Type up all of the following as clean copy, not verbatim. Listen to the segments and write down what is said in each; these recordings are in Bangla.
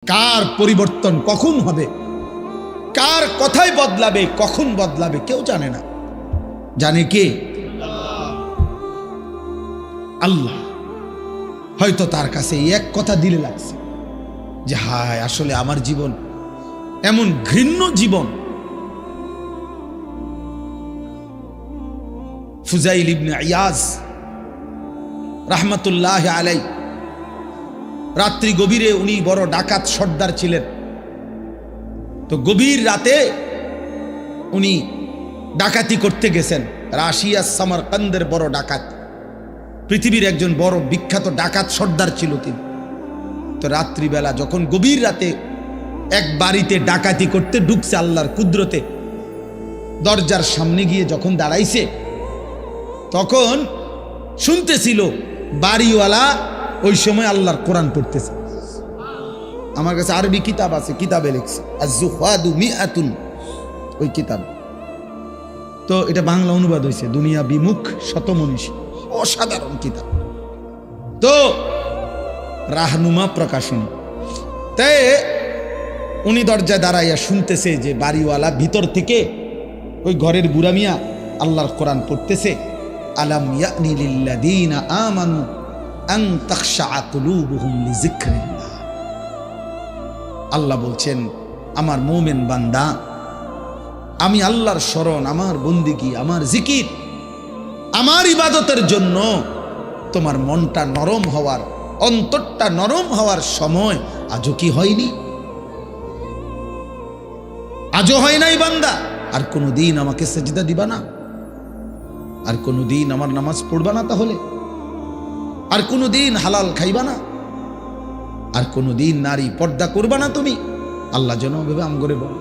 কার পরিবর্তন কখন হবে, কার কথাই বদলাবে, কখন বদলাবে কেউ জানে না। জানে কে? আল্লাহ। হয়তো তার কাছে এক কথা দিলে লাগছে যে হায় আসলে আমার জীবন এমন ঘৃণ্য জীবন। ফুজাইল ইবনে ইয়াজ রাহমাতুল্লাহ আলাই, রাত্রি গভীরে উনি বড় ডাকাত সর্দার ছিলেন। তো গভীর রাতে উনি ডাকাতি করতে গেছেন। রাশিয়া সামারকান্দের বড় ডাকাত, পৃথিবীর একজন বড় বিখ্যাত ডাকাত সর্দার ছিল তিনি। তো রাত্রিবেলা যখন গভীর রাতে এক বাড়িতে ডাকাতি করতে ঢুকছে আল্লাহর কুদরতে, দরজার সামনে গিয়ে যখন দাঁড়াইছে তখন শুনতেছিল বাড়িওয়ালা ওই সময় আল্লাহর কোরআন পড়তেছে। আমার কাছে আরবি কিতাব আছে, কিতাবে লিখছে আজ-জুহাদু মিআতুন, ওই কিতাব। তো এটা বাংলা অনুবাদ হয়েছে দুনিয়া বিমুখ শতমনীষী, অসাধারণ কিতাব। তো রাহনুমা প্রকাশনী। তাই উনি দরজায় দাঁড়াইয়া শুনতেছে যে বাড়িওয়ালা ভিতর থেকে ওই ঘরের বুড়া মিয়া আল্লাহর কোরআন পড়তেছে। আলাম ইয়ানি লিল্লাযীনা আমানু আন তাখশা কুলুবুহুম লিযিকরিল্লাহ। আল্লাহ বলছেন, আমার মুমিন বান্দা, আমি আল্লাহর শরণ, আমার বন্দিগি, আমার জিকির, আমার ইবাদতের জন্য তোমার মনটা নরম হওয়ার, অন্তরটা নরম হওয়ার সময় আজও কি হয়নি? আজও হয় নাই বান্দা? আর কোনোদিন আমাকে সেজদা দিবা না? আর কোনোদিন আমার নামাজ পড়বা না? তাহলে আর কোনোদিন হালাল খাইবা না? আর কোনোদিন নারী পর্দা করবা না তুমি? আল্লাহ যেন ভেবে আমগরে বলে,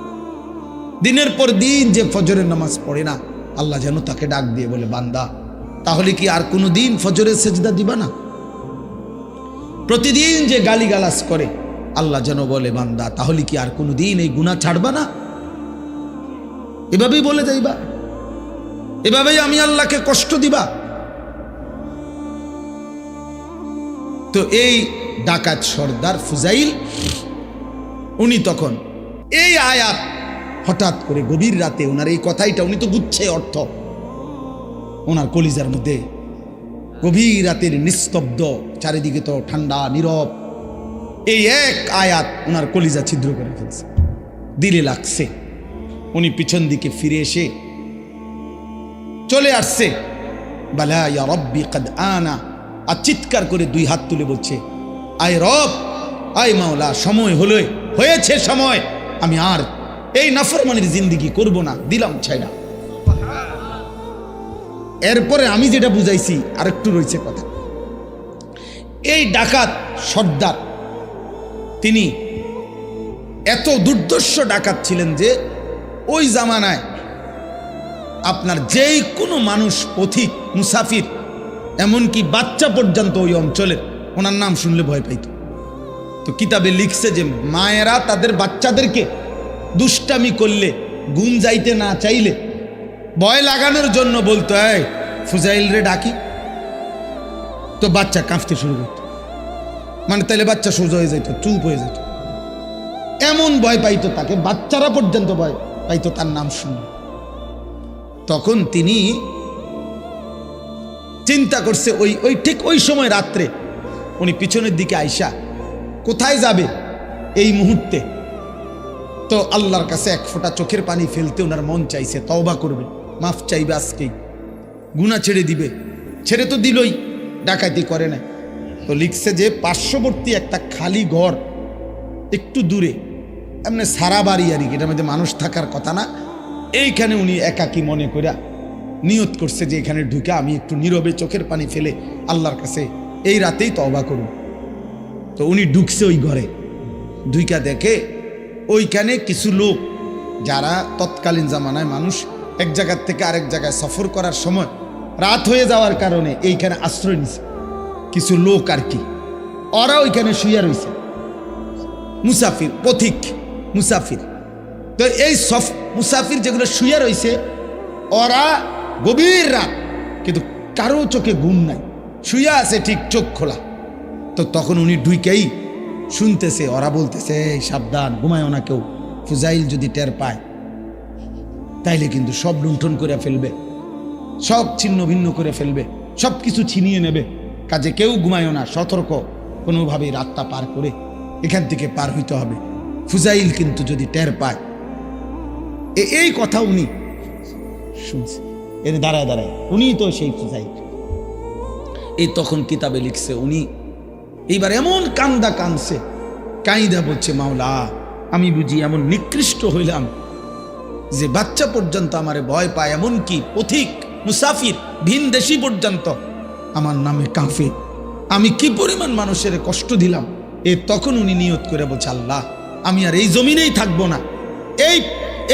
দিনের পর দিন যে ফজরের নামাজ পড়ে না, আল্লাহ যেন তাকে ডাক দিয়ে বলে, বান্দা তাহলে কি আর কোনোদিন ফজরের সেজদা দিবা না? প্রতিদিন যে গালিগালাজ করে, আল্লাহ যেন বলে, বান্দা তাহলে কি আর কোনোদিন এই গুনাহ ছাড়বা না? এভাবেই বলে যাইবা, এভাবেই আমি আল্লাহকে কষ্ট দিবা? তো এই ডাকাত সর্দার ফুজাইল, উনি তখন এই আয়াত হঠাৎ করে গভীর রাতে ওনার এই কথাইটা, উনি তো বুঝছে অর্থ, ওনার কলিজার মধ্যে গভীর রাতের নিস্তব্ধ, চারিদিকে তো ঠান্ডা নীরব, এই এক আয়াত ওনার কলিজা ছিদ্র করে ফেলছে, দিলে লাগছে। উনি পিছন দিকে ফিরে এসে চলে আসছে, বালা ইয়া রব্বি কদ আনা, আর চিৎকার করে দুই হাত তুলে বলছে, আয় রব, আয় মাওলা, সময় হলো, হয়েছে সময়, আমি আর এই নাফরমানির জিন্দেগি করব না, দিলাম ছাইড়া। এরপরে আমি যেটা বুঝাইছি আরেকটু রয়েছে কথা। এই ডাকাত সর্দার তিনি এত দুর্ধর্ষ ডাকাত ছিলেন যে ওই জামানায় আপনার যেই কোনো মানুষ, পথিক, মুসাফির, এমনকি বাচ্চা পর্যন্ত ওই অঞ্চলের ওনার নাম শুনলে ভয় পাইত। তো কিতাবে লিখছে যে মায়েরা তাদের বাচ্চাদেরকে দুষ্টামি করলে, ঘুম যাইতে না চাইলে ভয় লাগানোর জন্য বলতো, এই ফুজাইল রে ডাকি, তো বাচ্চা কাঁপতে শুরু করত, মানে তাইলে বাচ্চা সোজা হয়ে যেত, চুপ হয়ে যেত, এমন ভয় পাইতো তাকে, বাচ্চারা পর্যন্ত ভয় পাইতো তার নাম শুনে। তখন তিনি চিন্তা করছে, ওই ঠিক ওই সময় রাত্রে উনি পিছনের দিকে আইসা কোথায় যাবে এই মুহূর্তে, তো আল্লাহর কাছে এক ফোঁটা চোখের পানি ফেলতে ওনার মন চাইছে, তওবা করবে, মাফ চাইবে, আজকেই গুনাহ ছেড়ে দিবে। ছেড়ে তো দিলই, ডাকাতি করে না। তো লিখছে যে পার্শ্ববর্তী একটা খালি ঘর একটু দূরে, এমনি সারা বাড়ি আর কি, এটার মধ্যে মানুষ থাকার কথা না, এইখানে উনি একাকী মনে করে নিয়ত করছে যে এখানে ঢুকে আমি একটু নীরবে চোখের পানি ফেলে আল্লাহর কাছে এই রাতেই তওবা করব। তো উনি ঢুকছে ওই ঘরে, ঢুইকা দেখে ওইখানে কিছু লোক, যারা তৎকালীন জামানায় মানুষ এক জায়গার থেকে আরেক জায়গায় সফর করার সময় রাত হয়ে যাওয়ার কারণে এইখানে আশ্রয় নিছে কিছু লোক আর কি, ওরা ওইখানে শুইয়া রয়েছে, মুসাফির, পথিক মুসাফির। তো এই মুসাফির যেগুলো শুইয়া রয়েছে, ওরা গভীর রাত, কিন্তু কারো চোখে ঘুম নাই, শুইয়া আছে ঠিক চোখ খোলা। তো তখন উনি ঢুকেই শুনতেছে, ওরা বলতেছে এই সাবধান, ঘুমায়ও না কেউ, ফুজাইল যদি টের পায় তাইলে কিন্তু সব লুণ্ঠন করে ফেলবে, সব ছিন্ন ভিন্ন করে ফেলবে, সব কিছু ছিনিয়ে নেবে, কাজে কেউ ঘুমায়ও না, সতর্ক, কোনোভাবেই রাতটা পার করে এখান থেকে পার হইতে হবে। ফুজাইল কিন্তু যদি টের পায়, এই কথা উনি শুনছে, এর দাঁড়ায় দাঁড়ায় উনি তো সেই ফুজাইল। এই তখন কিতাবে লিখছে উনি এইবার এমন কান্দা কাঁদছে, কাইদা বলছে মাওলা আমি বুঝি এমন নিকৃষ্ট হইলাম যে বাচ্চা পর্যন্ত আমারে ভয় পায়, এমন কি পথিক মুসাফির ভিন দেশি পর্যন্ত আমার নামে কাঁপে, আমি কি পরিমাণ মানুষের কষ্ট দিলাম। তখন উনি নিয়ত করে বলছে আল্লাহ আমি আর এই জমিনেই থাকবো না,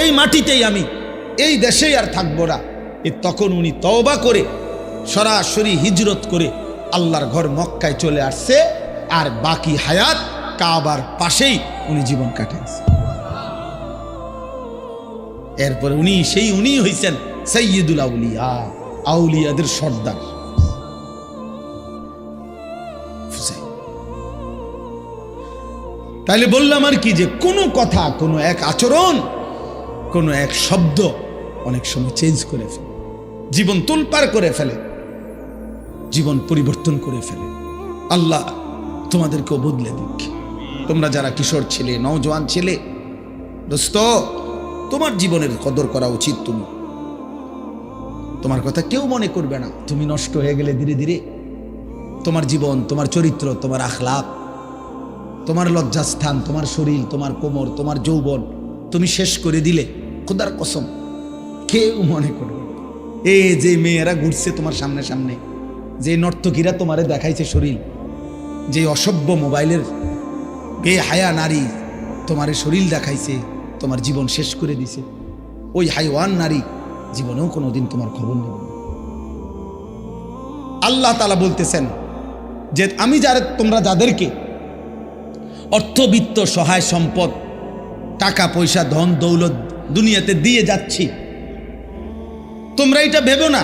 এই মাটিতেই আমি এই দেশেই আর থাকবো না। তখন উনি তওবা করে সরাসরি হিজরত করে আল্লাহর ঘর মক্কায় চলে আসছে, আর বাকি হায়াত কাবার পাশেই উনি জীবন কাটাইছে। এরপরে উনি হইছেন সাইয়্যিদুল আউলিয়া, আউলিয়াদের সর্দার। তাইলে বললাম আর কি যে কোনো কথা, কোনো এক আচরণ, কোনো এক শব্দ অনেক সময় চেঞ্জ করে ফেলে, জীবন তোলপাড় করে ফেলে, জীবন পরিবর্তন করে ফেলে। আল্লাহ তোমাদেরকেও বদলে দিক। তোমরা যারা কিশোর ছেলে, নওজোয়ান ছেলে, দোস্ত তোমার জীবনের কদর করা উচিত। তোমার কথা কেউ মনে করবে না, তুমি নষ্ট হয়ে গেলে ধীরে ধীরে তোমার জীবন, তোমার চরিত্র, তোমার আখলাক, তোমার লজ্জাস্থান, তোমার শরীর, তোমার কোমর, তোমার যৌবন তুমি শেষ করে দিলে খোদার কসম কেউ মনে করবে না। এই যে মেয়েরা ঘুরছে তোমার সামনে সামনে, যে নর্তকীরা তোমারে দেখাইছে শরীর, যে অসভ্য মোবাইলের বেহায়া নারী তোমার শরীর দেখাইছে, তোমার জীবন শেষ করে দিছে, ওই হাইওয়ান নারী জীবনেও কোনোদিন তোমার খবর নেব না। আল্লাহ তাআলা বলতেছেন যে আমি তোমরা যাদেরকে অর্থবিত্ত, সহায় সম্পদ, টাকা পয়সা, ধন দৌলত দুনিয়াতে দিয়ে যাচ্ছি, তোমরা এটা ভেবো না।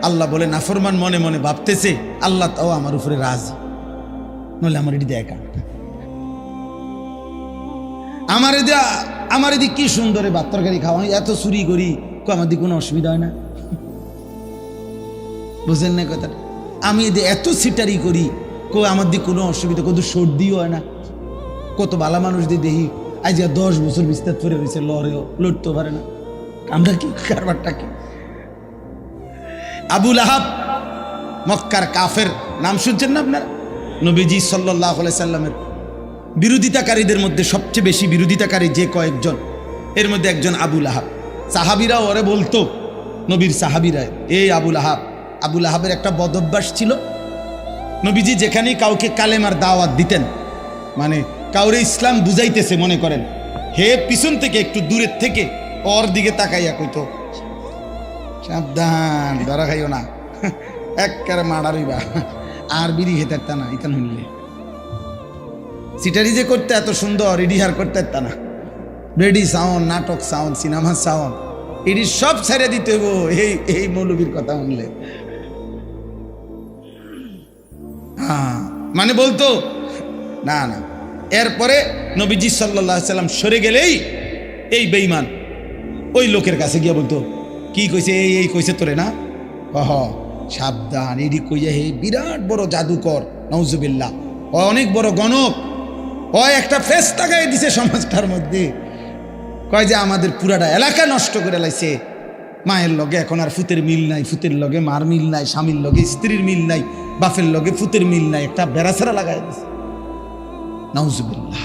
আল্লাহ বলে নাফরমান মনে মনে ভাবতেছে আল্লাহ তাও আমার উপরে রাজি, নইলে আমার এটি দেখা, আমার এদিক কি সুন্দরে ভাত তরকারি খাওয়া, এত চুরি করি, আমার দিকে কোনো অসুবিধা হয় না, বুঝেন না কথাটা? আমি এত সিটারি করি, আমার দিকে কোনো অসুবিধা, কত সর্দিও হয় না, কত ভালো মানুষ দিয়ে দেখি আজ 10 বছর বিস্তার করে রয়েছে, লড়তেও পারে না। আমরা কি কারবারটা কি? আবু লাহাব মক্কার কাফের, নাম শুনছেন না আপনারা? নবীজি সাল্লাল্লাহু আলাইহি সাল্লামের বিরোধিতাকারীদের মধ্যে সবচেয়ে বেশি বিরোধিতাকারী যে কয়েকজন, এর মধ্যে একজন আবু লাহাব। সাহাবীরা ওরে বলতো, নবীর সাহাবীরা, এই আবু লাহাব। আবু লাহাবের একটা বদ অভ্যাস ছিল, নবীজি যেখানেই কাউকে কালেমার দাওয়াত দিতেন, মানে কাউরে ইসলাম বুঝাইতেছে মনে করেন, হে পিছন থেকে একটু দূরের থেকে ওর দিকে তাকাইয়া কইতো সাবধান, ধরা খাইও না, একবারে মারারিবা, আর বিড়ি খেতে পারতা না, ইতান হইলে সিটারি যে করতে এত সুন্দর, রিডিহার করতে পারতা না, রেডি সাউন্ড, নাটক সাউন্ড, সিনেমা সাউন্ড, এটি সব ছেড়ে দিতে হইব এই মৌলবীর কথা শুনলে। হ্যাঁ, মানে বলতো না না। এরপরে নবীজি সাল্লাল্লাহু আলাইহি সাল্লাম সরে গেলেই এই বেঈমান ওই লোকের কাছে গিয়ে বলতো, কি কইছে, এই কইছে তোরে না, সাবধান, এডি কইয়া হে বিরাট বড় জাদুকর, নাউজুবিল্লাহ, অনেক বড় গণক, একটা ফেস তাকাই দিছে সমাজটার মধ্যে, কয় যে আমাদের পুরাটা এলাকা নষ্ট করে লাইছে, মায়ের লগে এখন আর ফুতের মিল নাই, ফুতের লগে মার মিল নাই, স্বামীর লগে স্ত্রীর মিল নাই, বাপের লগে ফুতের মিল নাই, একটা বেড়াছাড়া লাগাই দিছে, নাউজুবিল্লাহ।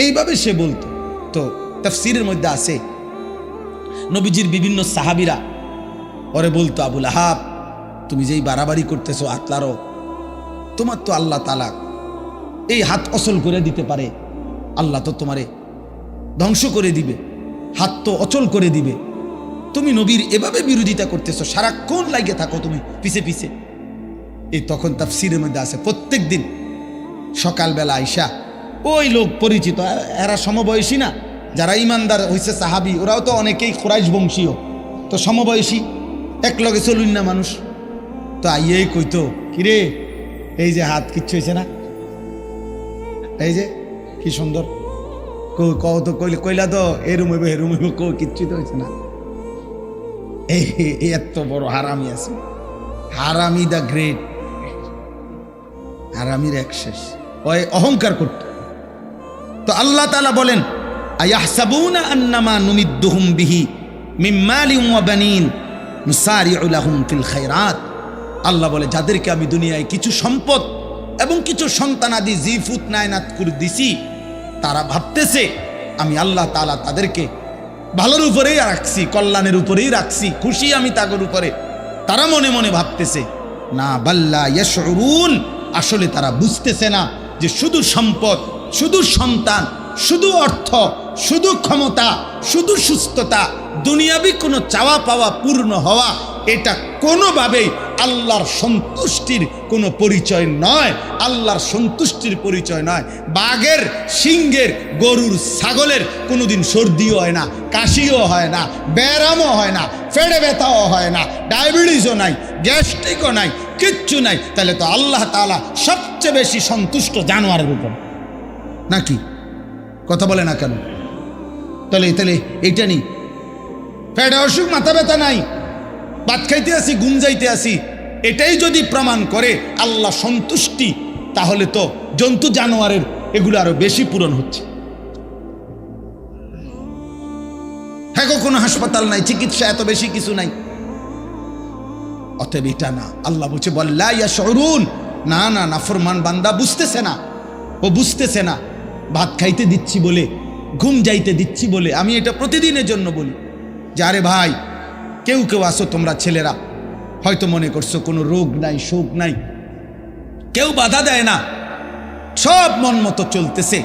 এইভাবে সে বলতো। তো তাফসীরের মধ্যে আছে নবীজির বিভিন্ন সাহাবীরা ওরে বলতো, আবু লাহাব তুমি যেই বাড়াবাড়ি করতেছো, আতলারো, তোমার তো আল্লাহ তাআলা এই হাত অচল করে দিতে পারে, আল্লাহ তো তোমারে ধ্বংস করে দিবে, হাত তো অচল করে দিবে, তুমি নবীর এভাবে বিরোধিতা করতেছো, সারাক্ষণ লাগে থাকো তুমি পিছে পিছে। এই তখন তাফসীরের মধ্যে আছে প্রত্যেক দিন সকালবেলা আইসা ওই লোক পরিচিত, এরা সমবয়সী না, যারা ইমানদার হয়েছে সাহাবি, ওরাও তো অনেকেই কুরাইশ বংশীয়, তো সমবয়সী, এক লগে চলুন না মানুষ, তো আইয়েই কইতো, কিরে এই যে হাত কিচ্ছু হয়েছে না, এই যে কি সুন্দর কও তো কইলা তো এরুম হইব হেরুম হইব, কো কিচ্ছু তো হয়েছে না। এই এত বড় হারামি আছে, হারামি দ্য গ্রেট, হারামির এক শেষ, ওই অহংকার করত। তো আল্লাহ তাআলা বলেন আয়াহসাবুনা আন্নামা নুমিদ্দুহুম বিহি মিন মালিন ওয়া বানিন নুসারিউ লাহুম ফিল খায়রাত। আল্লাহ বলে যাদেরকে আমি দুনিয়ায় কিছু সম্পদ এবং কিছু সন্তানাদি জিফুত নায়নাত করে দিছি, তারা ভাবতেছে আমি আল্লাহ তাআলা তাদেরকে ভালোর উপরেই রাখছি, কল্যাণের উপরেই রাখছি, খুশি আমি তাদের উপরে। তারা মনে মনে ভাবতেছে না, বাল্লা ইয়াশউরুন, আসলে তারা বুঝতেছে না যে শুধু সম্পদ, শুধু সন্তান, শুধু অর্থ, শুধু ক্ষমতা, শুধু সুস্থতা, দুনিয়াবি কোনো চাওয়া পাওয়া পূর্ণ হওয়া, এটা কোনোভাবেই আল্লাহর সন্তুষ্টির কোনো পরিচয় নয়। আল্লাহর সন্তুষ্টির পরিচয় নয়। বাঘের, সিংহের, গরুর, ছাগলের কোনোদিন সর্দিও হয় না, কাশিও হয় না, ব্যায়ামও হয় না, ফেড়ে ব্যথাও হয় না, ডায়াবেটিসও নাই, গ্যাস্ট্রিকও নাই, কিচ্ছু নাই। তাহলে তো আল্লাহ তাআলা সবচেয়ে বেশি সন্তুষ্ট জানোয়ারের উপর, নাকি? কথা বলে না কেন? তাহলে এইটা নেই, পেটে অসুখ, মাথা ব্যথা নাই, ভাত খাইতে আসি, ঘুম যাইতে আসি, এটাই যদি প্রমাণ করে আল্লাহ সন্তুষ্টি, তাহলে তো জন্তু জানোয়ারের এগুলো আরো বেশি পূরণ হচ্ছে। হ্যাঁ, কোনো হাসপাতাল নাই, চিকিৎসা এত বেশি কিছু নাই, অতএব এটা না। আল্লাহ বলছে বল্লা ইয়াশউরুন, না না, নাফরমান বান্দা বুঝতেছে না, ও বুঝতেছে না। ভাত খাইতে দিচ্ছি বলে, ঘুম যাইতে দিচ্ছি বলে, আমি এটা প্রতিদিনের জন্য বলি যে আরে ভাই, কেউ কেউ আসো তোমরা ছেলেরা, হয়তো মনে করছো কোনো রোগ নাই, শোক নাই, কেউ বাধা দেয় না, সব মন মতো চলতেছে,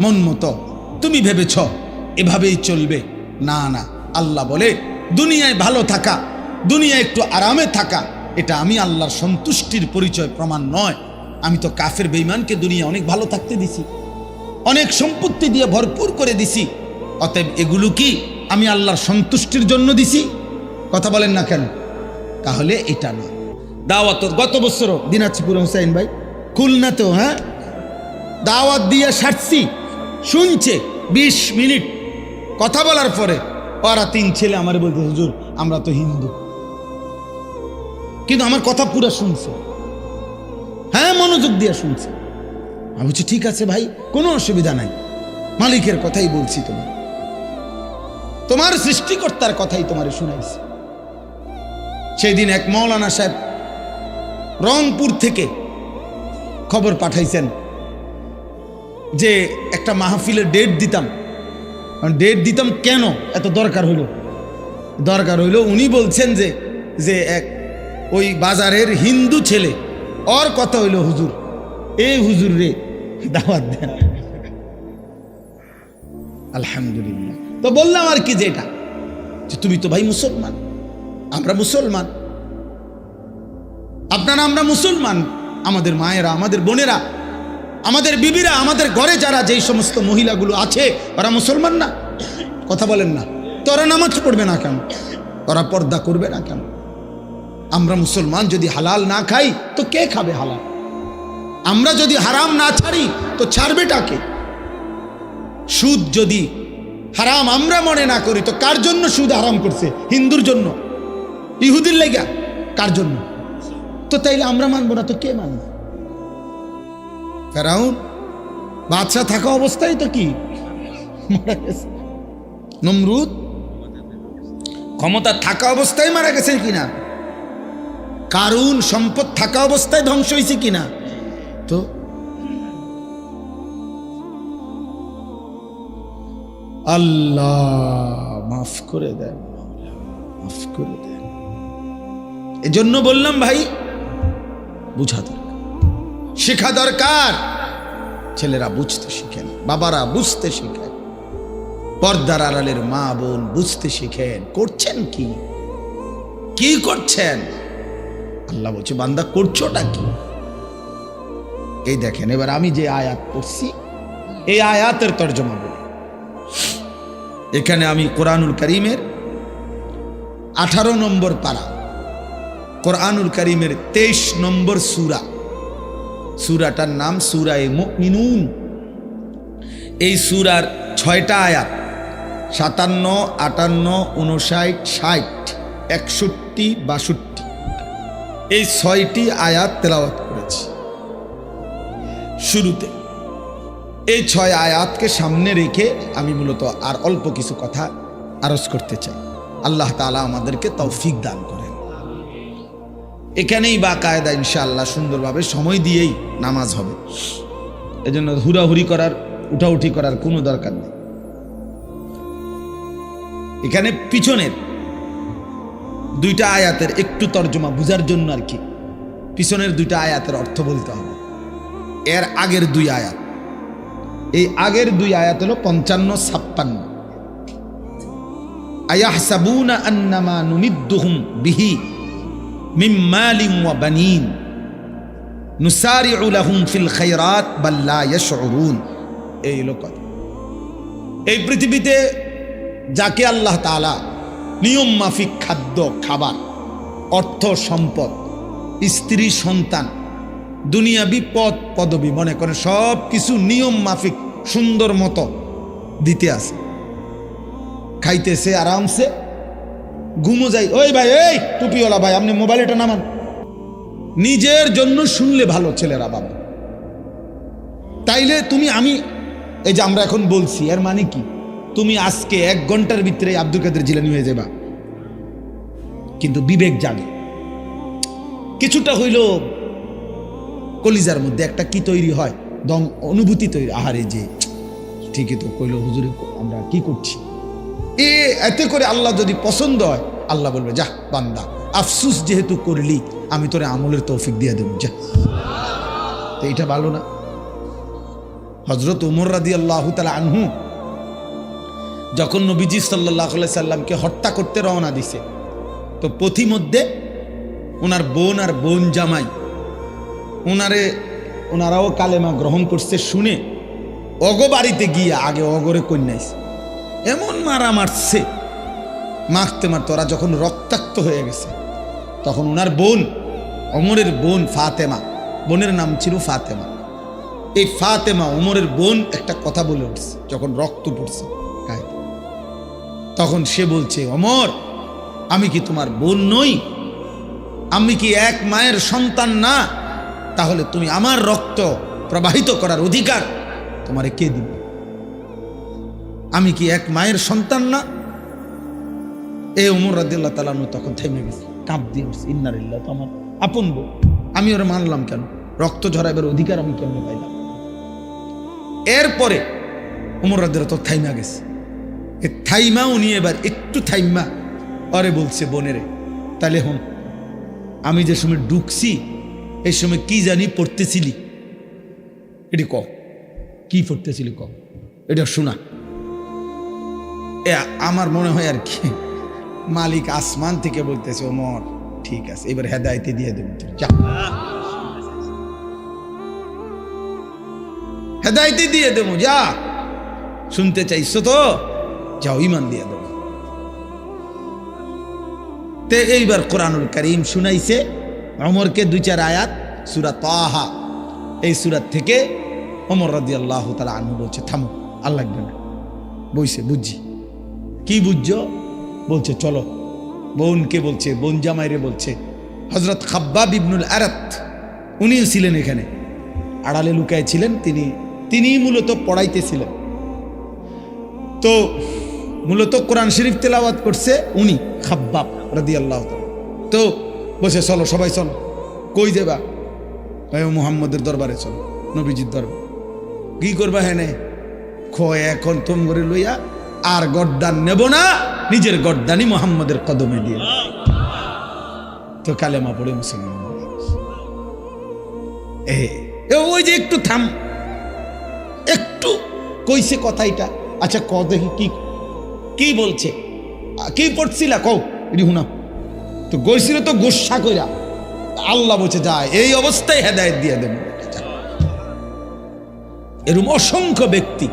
মন মতো তুমি ভেবেছ এভাবেই চলবে। না না, আল্লাহ বলে দুনিয়ায় ভালো থাকা, দুনিয়ায় একটু আরামে থাকা, এটা আমি আল্লাহর সন্তুষ্টির পরিচয় প্রমাণ নয়। আমি তো কাফের বেঈমানকে দুনিয়া অনেক ভালো থাকতে দিছি, অনেক সম্পত্তি দিয়ে ভরপুর করে দিছি, অতএব এগুলো কি আমি আল্লাহর সন্তুষ্টির জন্য দিছি? কথা বলেন না কেন? তাহলে এটা না। দাওয়াত গত বছরও দিনাজপুর হুসাইন ভাই খুলনাতেও, হ্যাঁ, দাওয়াত দিয়ে সারছি, শুনছে 20 মিনিট কথা বলার পরে ওরা 3 ছেলে আমার বলতে, হুজুর আমরা তো হিন্দু, কিন্তু আমার কথা পুরো শুনছে, হ্যাঁ, মনোযোগ দিয়ে শুনছে। আমি বলছি ঠিক আছে ভাই, কোনো অসুবিধা নাই, মালিকের কথাই বলছি, তোমার সৃষ্টিকর্তার কথাই তোমারে শুনাইছি। সেই দিন এক মৌলানা সাহেব রংপুর থেকে খবর পাঠাইছেন যে একটা মাহফিলের ডেট দিতাম। কেন এত দরকার হইল? উনি বলছেন যে এক ওই বাজারের হিন্দু ছেলে, ওর কথা হইল হুজুর, এই হুজুর রে দাওয়াত দেন। আলহামদুলিল্লাহ। তো বললাম আর কি, যে এটা যে তুমি তো ভাই মুসলমান, আমরা মুসলমান, আপনারা আমরা মুসলমান, আমাদের মায়েরা, আমাদের বোনেরা, আমাদের বিবিরা, আমাদের ঘরে যারা যেই সমস্ত মহিলাগুলো আছে, ওরা মুসলমান না? কথা বলেন না? তো ওরা নামাজ পড়বে না কেন? ওরা পর্দা করবে না কেন? আমরা মুসলমান যদি হালাল না খাই তো কে খাবে হালাল? আমরা যদি হারাম না ছাড়ি তো ছাড়বেটাকে? সুদ যদি হারাম আমরা মনে না করি তো কার জন্য সুদ হারাম করছে? হিন্দুর জন্য, ইহুদির লেগা? কার জন্য? তো তাইলে আমরা মানবো না তো কে মানবে? ফেরাউন বাদশা থাকা অবস্থায় তো কি মারা গেছে, নমরুদ ক্ষমতা থাকা অবস্থায় মারা গেছে কিনা, কারুন সম্পদ থাকা অবস্থায় ধ্বংস হয়েছে কিনা? তো আল্লাহ মাফ করে দেন, মাফ করে দেন। এজন্য বললাম ভাই, বুঝা দরকার, শেখা দরকার। ছেলেরা বুঝতে শিখেন, বাবারা বুঝতে শিখেন, পর্দার আড়ালের মা বোন বুঝতে শিখেন। করছেন কি করছেন? আল্লাহ বলছে বান্দা করছোটা কি? এই দেখেন, এবার আমি যে আয়াত পড়ছি এই আয়াতের তর্জমা বলি। এখানে আমি কোরআনুল কারীমের 18 নম্বর পারা, কোরআনুল কারীমের 23 নম্বর সূরা, সূরাটার নাম সূরা মুমিনুন। এই সূরার 6টা আয়াত 57, 58, 59, 60, 61, 62 এই 6টি আয়াত তেলাওয়াত করেছি শুরুতে। এই 6 আয়াতকে সামনে রেখে আমি মূলত আর অল্প কিছু কথা আরজ করতে চাই। আল্লাহ তাআলা আমাদেরকে তৌফিক দান করেন। এখানেই বাকায়দা ইনশাআল্লাহ সুন্দরভাবে সময় দিয়েই নামাজ হবে, এজন্য হুড়াহুড়ি করার উঠাউঠি করার কোনো দরকার নেই। এখানে পিছনের 2টা আয়াতের একটু তর্জমা বুঝার জন্য আর কি পিছনের 2টা আয়াতের অর্থ বলতে হবে। এর আগের 2 আয়াত, এই আগের 2 আয়াত হলো 55, 56। আয়াহসাবুনা আন্নামা নুমিদ্দুহুম বিহি মিন মালিন ওয়া বানিন নুসারিউ লাহুম ফিল খায়রাত বাল লা ইয়াশউরুন। এই লোক এই পৃথিবীতে যাকে আল্লাহ তাআলা নিয়ম মাফিক খাদ্য খাবার, অর্থ সম্পদ, স্ত্রী সন্তান, দুনিয়াবি পদ পদবি মনে করে সব কিছু নিয়ম মাফিক সুন্দর মতো দিতে আছে, খাইতেছে আরামসে, ঘুমো যাই। ওই ভাই, এই টুপিওয়ালা ভাই, আপনি মোবাইলটা নামান। নিজের জন্য শুনলে ভালো ছেলেরা বাবা, তাইলে তুমি আমি এই যে আমরা এখন বলছি এর মানে কি, তুমি আজকে 1 ঘন্টার ভিতরে আব্দুল কাদের জিলানী হয়ে যাবা, কিন্তু বিবেক জাগে কিছুটা হইল কলিজার মধ্যে একটা কি তৈরি হয়, দম অনুভূতি তৈরি, আহারে যে ঠিকই তো কইল হুজুরে, আমরা কি করছি। এতে করে আল্লাহ যদি পছন্দ হয়, আল্লাহ বলবে যা বান্দা, আফসুস যেহেতু করলি আমি তোরে আমলের তৌফিক দিয়ে দেব, যা। তো এটা ভালো না? হযরত ওমর রাদিয়াল্লাহু তাআলা আনহু যখন নবীজি সাল্লাল্লাহু আলাইহি সাল্লামকে হত্যা করতে রওনা দিছে, তো পথিমধ্যে ওনার বোন আর বোন জামাই ওনারাও কালেমা গ্রহণ করছে শুনে অগো বাড়িতে গিয়ে আগে অগরে কন্যাইছে, এমন মারা মারছে, মারতে মারতে ওরা যখন রক্তাক্ত হয়ে গেছে, তখন ওনার বোন, ওমরের বোন ফাতেমা, বোনের নাম ছিল ফাতেমা, এই ফাতেমা ওমরের বোন একটা কথা বলে উঠছে যখন রক্ত পড়ছে গায়ে, তখন সে বলছে, ওমর আমি কি তোমার বোন নই? আমি কি এক মায়ের সন্তান না? তাহলে তুমি আমার রক্ত প্রবাহিত করার অধিকার তোমারে কে দিবে? আমি কি এক মায়ের সন্তান না? এই ওমর রাদিয়াল্লাহু তাআলা তখন থেমে গেছে, কাঁপ দিয়ে উঠছে, ইন্না লিল্লাহি, তো আমার আপন বোন, আমি ওরা মানলাম কেন? রক্ত ঝরাইবার অধিকার আমি কেমনে পাইলাম? এরপরে ওমর রাদিয়াল্লাহু তাআলা থাইমা গেছে, থাইমা উনি এবার একটু থাইমা আরে বলছে, বোনেরে তাহলে হন, আমি যে সময় ঢুকছি এই সময় কি জানি পড়তেছিলি, এটি ক, কি পড়তেছিলি ক, এটা শোনা। আমার মনে হয় আর কি মালিক আসমান থেকে বলতেছে, ওমর ঠিক আছে, এবার হেদায়েতে দিয়ে দেব, যা হেদায়েতে দিয়ে দেব, যা শুনতে চাইছো তো যাও, ঈমান দিয়ে দেব। তে এইবার কোরআনুল কারীম শুনাইছে ওমরকে 2-4 আয়াত সূরা তাহা, এই সূরা থেকে ওমর রাদিয়াল্লাহু তাআলা আনহু বলছে, থামো, আর লাগবে না, বইছে বুঝছি। কি বুঝছো? বলছে চলো। বোনকে বলছে, বোন জামাইরে বলছে, হযরত খাব্বাব ইবনুল আরাত উনিও ছিলেন এখানে, আড়ালে লুকায় ছিলেন, তিনি মূলত পড়াইতেছিলেন। তো মূলত কোরআন শরীফ তেলাওয়াত করছে উনি, খাব্বাব রাদিয়াল্লাহু তাআলা। তো বসে চলো সবাই চলো, কই যাবা? মুহাম্মদের দরবারে চলো, নবীজির দরবার। কি করবা? হেনে খোয় এখন তোমরে লইয়া আর গর্দান নেব না, নিজের গর্দানি মুহাম্মদের কদমে দিয়ে। তো কালেমা পড়ে মুসলমান। ওই যে একটু থাম, একটু কইছে কথা এটা, আচ্ছা ক দেখি কি বলছে, কি পড়ছিলা কও, এটি শুনা। তো গইছিল তো গোসা কইরা, আল্লাহ বলছে যায় এই অবস্থায় হেদায়েত দিয়ে দেব। এরকম অসংখ্য ব্যক্তি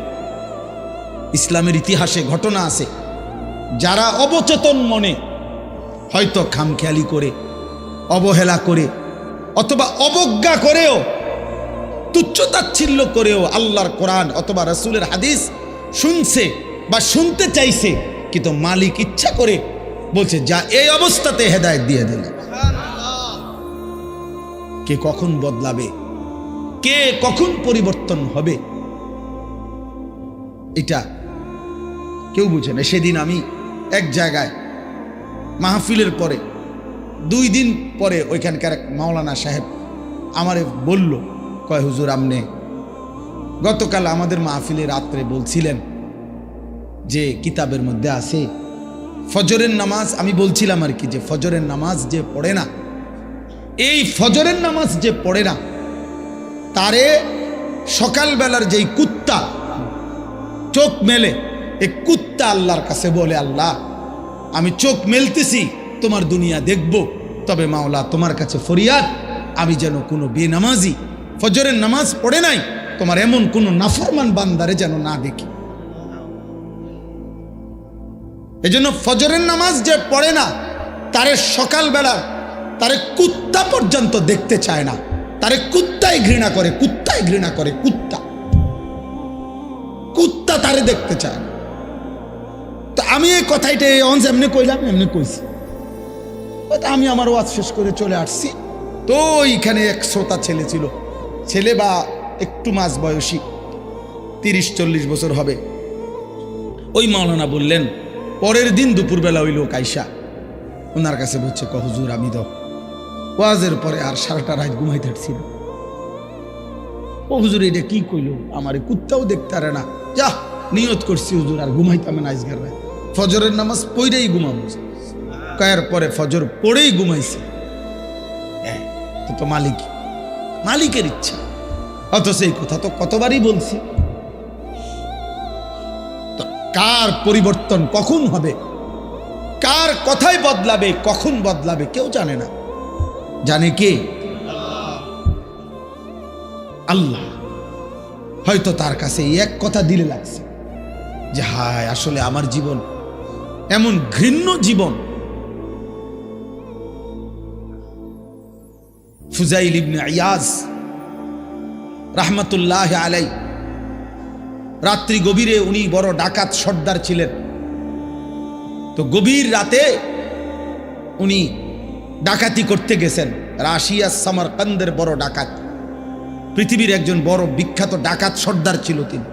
ইসলামের ইতিহাসে ঘটনা আছে, যারা অবচেতন মনে হয়তো খামখেয়ালি করে, অবহেলা করে, অথবা অবজ্ঞা করেও তুচ্ছতাচ্ছিল্য করেও আল্লাহর কোরআন অথবা রাসূলের হাদিস শুনছে বা শুনতে চাইছে, কিন্তু মালিক ইচ্ছা করে বলছে যা এই অবস্থাতে হেদায়েত দিয়ে দিলেন। কে কখন বদলাবে, কে কখন পরিবর্তন হবে, এটা কেউ বুঝে না। সেদিন আমি এক জায়গায় মাহফিলের পরে 2 দিন পরে ওইখানকার এক মাওলানা সাহেব আমারে বলল, কয় হুজুর আমনে গতকাল আমাদের মাহফিলে রাত্রে বলছিলেন যে কিতাবের মধ্যে আছে ফজরের নামাজ, আমি বলছিলাম আর কি যে ফজরের নামাজ যে পড়ে না, এই ফজরের নামাজ যে পড়ে না তারে সকালবেলার যেই কুত্তা চোখ মেলে, এই কুত্তা আল্লাহর কাছে বলে আল্লাহ আমি চোখ মেলতেছি তোমার দুনিয়া দেখব, তবে মাওলা তোমার কাছে ফরিয়াদ আমি যেন কোনো বেনামাজি ফজরের নামাজ পড়ে নাই তোমার এমন কোনো নাফরমান বান্দারে যেন না দেখি। এজন্য ফজরের নামাজ যে পড়ে না তারে সকালবেলা তারে কুত্তা পর্যন্ত দেখতে চায় না, তারে কুত্তাই ঘৃণা করে, কুত্তাই ঘৃণা করে, কুত্তা কুত্তা তারে দেখতে চায় না। তো আমি এই কথাইটা এমনি কইলাম, এমনি কইছি, আমি আমার ওয়াজ শেষ করে চলে আসছি। তো এইখানে এক শ্রোতা ছেলে ছিল, ছেলে বা একটু মাঝ বয়সী 30-40 বছর হবে। ওই মাওলানা বললেন, পরের দিন দুপুরবেলা ওই লোক আইসা ওনার কাছে বলছে, হুজুর আমি তো ওয়াজের পরে আর সারাটা রাত ঘুমাইতে পারছি না। ও হুজুর এটা কি কইল, আমার কুত্তাও দেখতে পারে না, যা নিয়ত করছি হুজুর আর ঘুমাইতাম না আজকের রাত, ফজরের নামাজ পড়েই ঘুমাবো। কয়ের পরে ফজর পড়েই ঘুমাইছে। তো মালিকের ইচ্ছা, অথচ এই কথা তো কতবারই বলছি। তো কার পরিবর্তন কখন হবে, কার কথাই বদলাবে, কখন বদলাবে কেউ জানে না, জানে কে? আল্লাহ। হয়তো তার কাছে এক কথা দিলে লাগছে যে হায় আসলে আমার জীবন এমন ঘৃণ্য জীবন। ফুজাইল ইবনে ইয়াজ রাহমাতুল্লাহ আলাই, রাত্রি গভীরে উনি বড় ডাকাত সর্দার ছিলেন। তো গভীর রাতে উনি ডাকাতি করতে গেছেন। রাশিয়া সামারকান্দের বড় ডাকাত, পৃথিবীর একজন বড় বিখ্যাত ডাকাত সর্দার ছিল তিনি।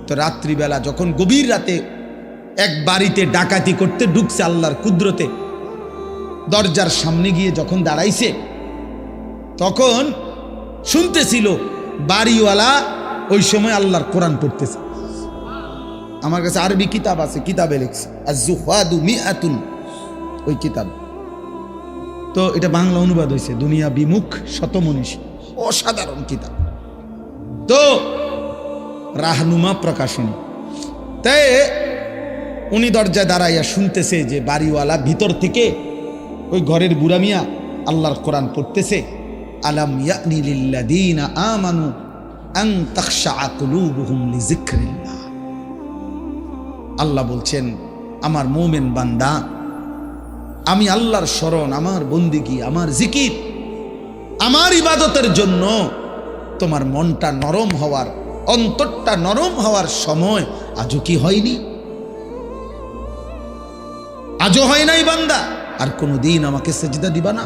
তো রাত্রিবেলা যখন গভীর রাতে এক বাড়িতে ডাকাতি করতে ঢুকছে, আল্লাহর কুদরতে দরজার সামনে গিয়ে যখন দাঁড়াইছে, তখন শুনতেছিল বাড়িওয়ালা ওই সময় আল্লাহর কোরআন পড়তেছে। আমার কাছে আরবি কিতাব আছে, কিতাবে লিখছে আজ-জুহাদু মিআতুন, ওই কিতাব। তো এটা বাংলা অনুবাদ হয়েছে, দুনিয়া বিমুখ শতমনীষী, অসাধারণ কিতাব। তো রাহনুমা প্রকাশনী। তাই উনি দরজায় দাঁড়াইয়া শুনতেছে যে বাড়িওয়ালা ভিতর থেকে ওই ঘরের বুড়া মিয়া আল্লাহর কোরআন পড়তেছে, আলাম ইয়ানি লিল্লাযীনা আমানু আন তাখশা কুলুবুহুম লিযিকরিল্লাহ। আল্লাহ বলছেন, আমার মুমিন বান্দা, আমি আল্লাহর শরণ, আমার বন্দিগি, আমার জিকির, আমার ইবাদতের জন্য তোমার মনটা নরম হওয়ার, অন্তরটা নরম হওয়ার সময় আজও কি হয়নি? আজও হয় নাই বান্দা? আর কোনোদিন আমাকে সেজদা দিবা না?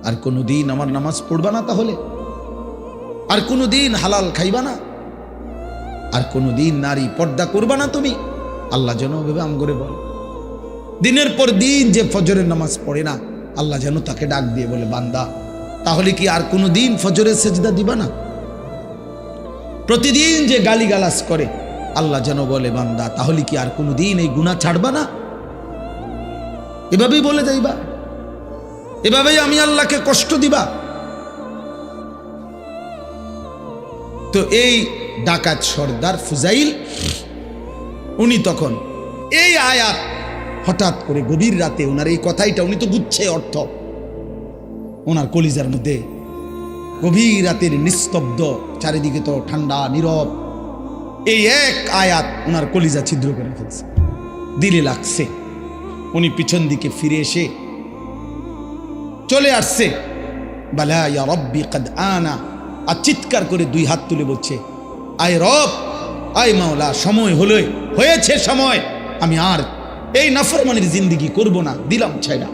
আর কোনোদিন আমার নামাজ পড়বা না? তাহলে আর কোনোদিন হালাল খাইবা না? আর কোনোদিন নারী পর্দা করবা না তুমি? আল্লাহ যেন ভেবে আম করে বল, দিনের পর দিন যে ফজরের নামাজ পড়ে না, আল্লাহ যেন তাকে ডাক দিয়ে বলে, বান্দা তাহলে কি আর কোনোদিন ফজরের সেজদা দিবা না? প্রতিদিন যে গালিগালাজ করে, আল্লাহ যেন বলে, বান্দা তাহলে কি আর কোনোদিন এই গুনাহ ছাড়বা না? এভাবেই বলে যাইবা, এভাবেই আমি আল্লাহকে কষ্ট দিবা। তো এই ডাকাত সর্দার ফুজাইল, উনি তখন এই আয়াত হঠাৎ করে গভীর রাতে, ওনার এই কথাইটা উনি তো বুঝছে অর্থ, ওনার কলিজার মধ্যে গভীর রাতের নিস্তব্ধ, চারিদিকে তো ঠান্ডা নীরব, এই এক আয়াত ওনার কলিজা ছিদ্র করে ফেলছে, দিলে লাগছে। উনি পিছন দিকে ফিরে এসে চলে আসছে, বালা ইয়া রব্বি কদ আনা আর চিৎকার করে দুই হাত তুলে বলছে, আয় রব, আয় মাওলা, সময় হয়েছে সময়, আমি আর এই নাফরমানির জিন্দেগি করব না, দিলাম ছাইড়া।